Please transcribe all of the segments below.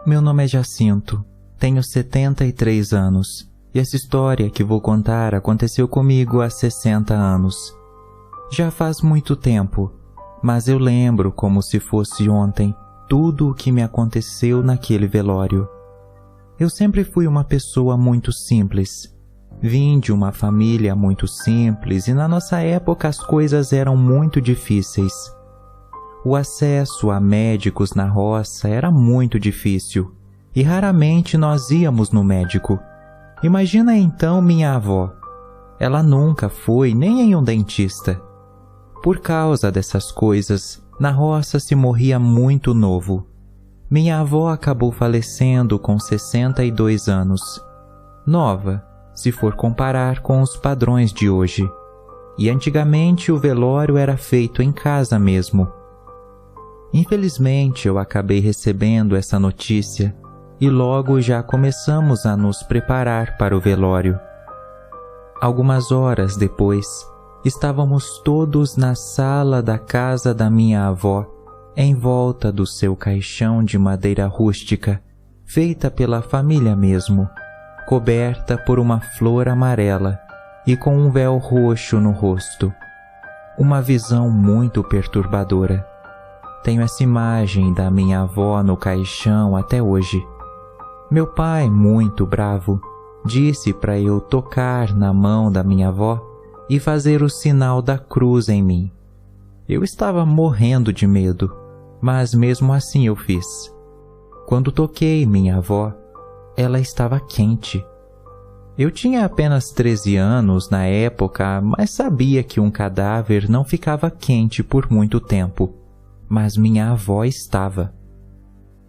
Meu nome é Jacinto, tenho 73 anos e essa história que vou contar aconteceu comigo há 60 anos. Já faz muito tempo, mas eu lembro como se fosse ontem tudo o que me aconteceu naquele velório. Eu sempre fui uma pessoa muito simples. Vim de uma família muito simples e na nossa época as coisas eram muito difíceis. O acesso a médicos na roça era muito difícil e raramente nós íamos no médico. Imagina então minha avó. Ela nunca foi nem em um dentista. Por causa dessas coisas, na roça se morria muito novo. Minha avó acabou falecendo com 62 anos. Nova, se for comparar com os padrões de hoje. E antigamente o velório era feito em casa mesmo. Infelizmente eu acabei recebendo essa notícia e logo já começamos a nos preparar para o velório. Algumas horas depois, estávamos todos na sala da casa da minha avó, em volta do seu caixão de madeira rústica, feita pela família mesmo, coberta por uma flor amarela e com um véu roxo no rosto. Uma visão muito perturbadora. Tenho essa imagem da minha avó no caixão até hoje. Meu pai, muito bravo, disse para eu tocar na mão da minha avó e fazer o sinal da cruz em mim. Eu estava morrendo de medo, mas mesmo assim eu fiz. Quando toquei minha avó, ela estava quente. Eu tinha apenas 13 anos na época, mas sabia que um cadáver não ficava quente por muito tempo. Mas minha avó estava.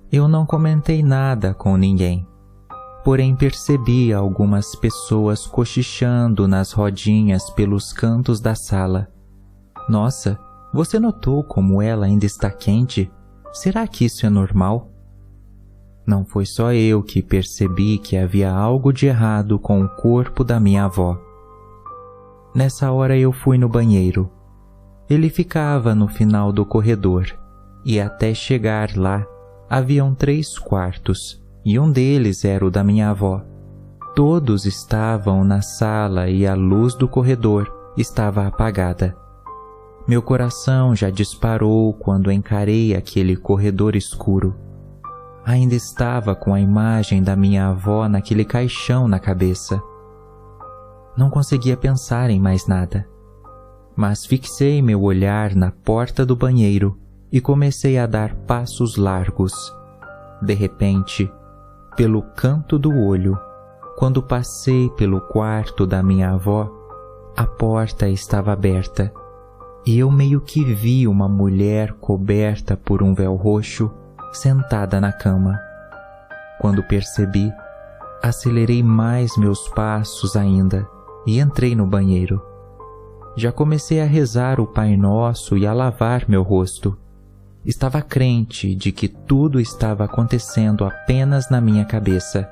Eu não comentei nada com ninguém, porém percebi algumas pessoas cochichando nas rodinhas pelos cantos da sala. Nossa, você notou como ela ainda está quente? Será que isso é normal? Não foi só eu que percebi que havia algo de errado com o corpo da minha avó. Nessa hora eu fui no banheiro. Ele ficava no final do corredor, e até chegar lá, haviam 3 quartos, e um deles era o da minha avó. Todos estavam na sala e a luz do corredor estava apagada. Meu coração já disparou quando encarei aquele corredor escuro. Ainda estava com a imagem da minha avó naquele caixão na cabeça. Não conseguia pensar em mais nada. Mas fixei meu olhar na porta do banheiro e comecei a dar passos largos. De repente, pelo canto do olho, quando passei pelo quarto da minha avó, a porta estava aberta e eu meio que vi uma mulher coberta por um véu roxo sentada na cama. Quando percebi, acelerei mais meus passos ainda e entrei no banheiro. Já comecei a rezar o Pai Nosso e a lavar meu rosto. Estava crente de que tudo estava acontecendo apenas na minha cabeça.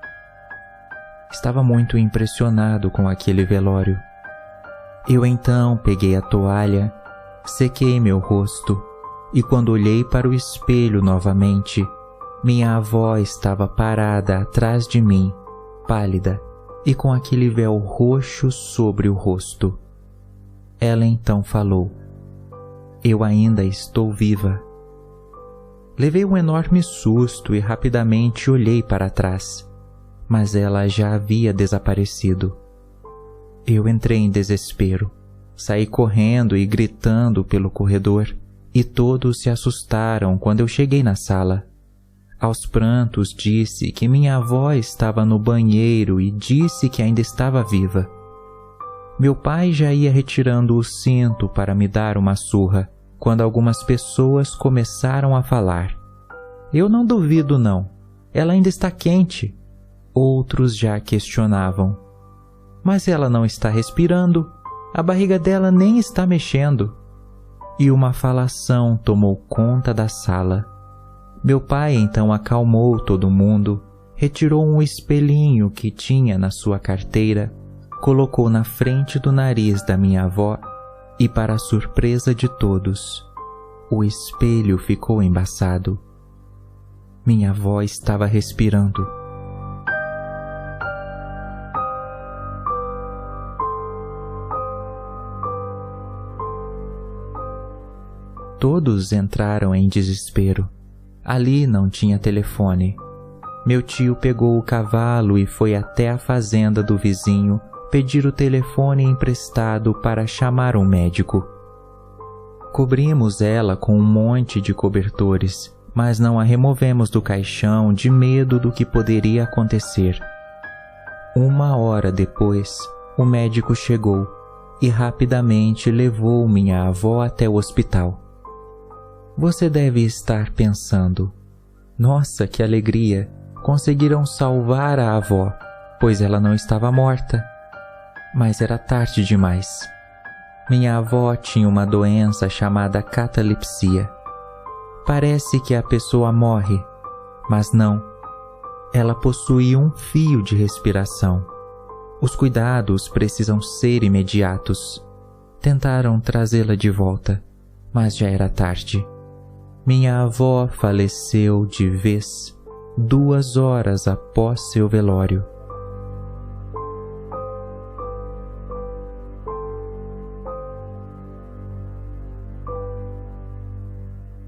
Estava muito impressionado com aquele velório. Eu então peguei a toalha, sequei meu rosto e quando olhei para o espelho novamente, minha avó estava parada atrás de mim, pálida e com aquele véu roxo sobre o rosto. Ela então falou: "Eu ainda estou viva." Levei um enorme susto e rapidamente olhei para trás, mas ela já havia desaparecido. Eu entrei em desespero, saí correndo e gritando pelo corredor, e todos se assustaram quando eu cheguei na sala. Aos prantos disse que minha avó estava no banheiro e disse que ainda estava viva. Meu pai já ia retirando o cinto para me dar uma surra, quando algumas pessoas começaram a falar: "Eu não duvido não, ela ainda está quente." Outros já questionavam: "Mas ela não está respirando, a barriga dela nem está mexendo." E uma falação tomou conta da sala. Meu pai então acalmou todo mundo, retirou um espelhinho que tinha na sua carteira, colocou na frente do nariz da minha avó e, para a surpresa de todos, o espelho ficou embaçado. Minha avó estava respirando. Todos entraram em desespero. Ali não tinha telefone. Meu tio pegou o cavalo e foi até a fazenda do vizinho pedir o telefone emprestado para chamar um médico. Cobrimos ela com um monte de cobertores, mas não a removemos do caixão de medo do que poderia acontecer. 1 hora depois, o médico chegou e rapidamente levou minha avó até o hospital. Você deve estar pensando: nossa, que alegria! Conseguiram salvar a avó, pois ela não estava morta. Mas era tarde demais. Minha avó tinha uma doença chamada catalepsia. Parece que a pessoa morre, mas não. Ela possui um fio de respiração. Os cuidados precisam ser imediatos. Tentaram trazê-la de volta, mas já era tarde. Minha avó faleceu de vez 2 horas após seu velório.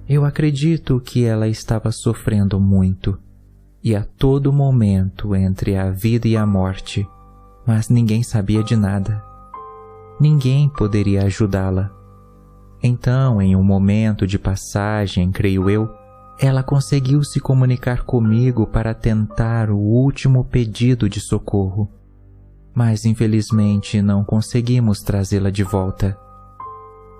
Eu acredito que ela estava sofrendo muito, e a todo momento entre a vida e a morte, mas ninguém sabia de nada. Ninguém poderia ajudá-la. Então, em um momento de passagem, creio eu, ela conseguiu se comunicar comigo para tentar o último pedido de socorro. Mas infelizmente não conseguimos trazê-la de volta.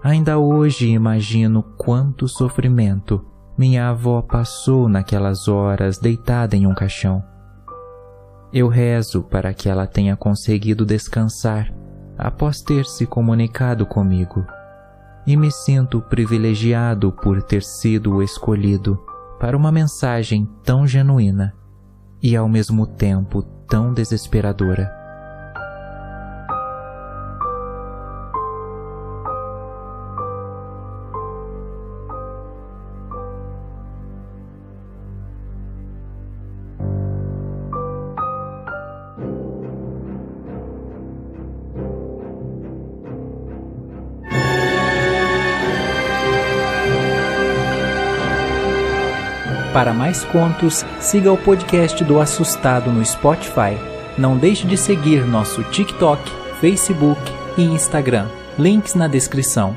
Ainda hoje imagino quanto sofrimento minha avó passou naquelas horas deitada em um caixão. Eu rezo para que ela tenha conseguido descansar após ter se comunicado comigo, e me sinto privilegiado por ter sido o escolhido para uma mensagem tão genuína e ao mesmo tempo tão desesperadora. Para mais contos, siga o podcast do Assustado no Spotify. Não deixe de seguir nosso TikTok, Facebook e Instagram. Links na descrição.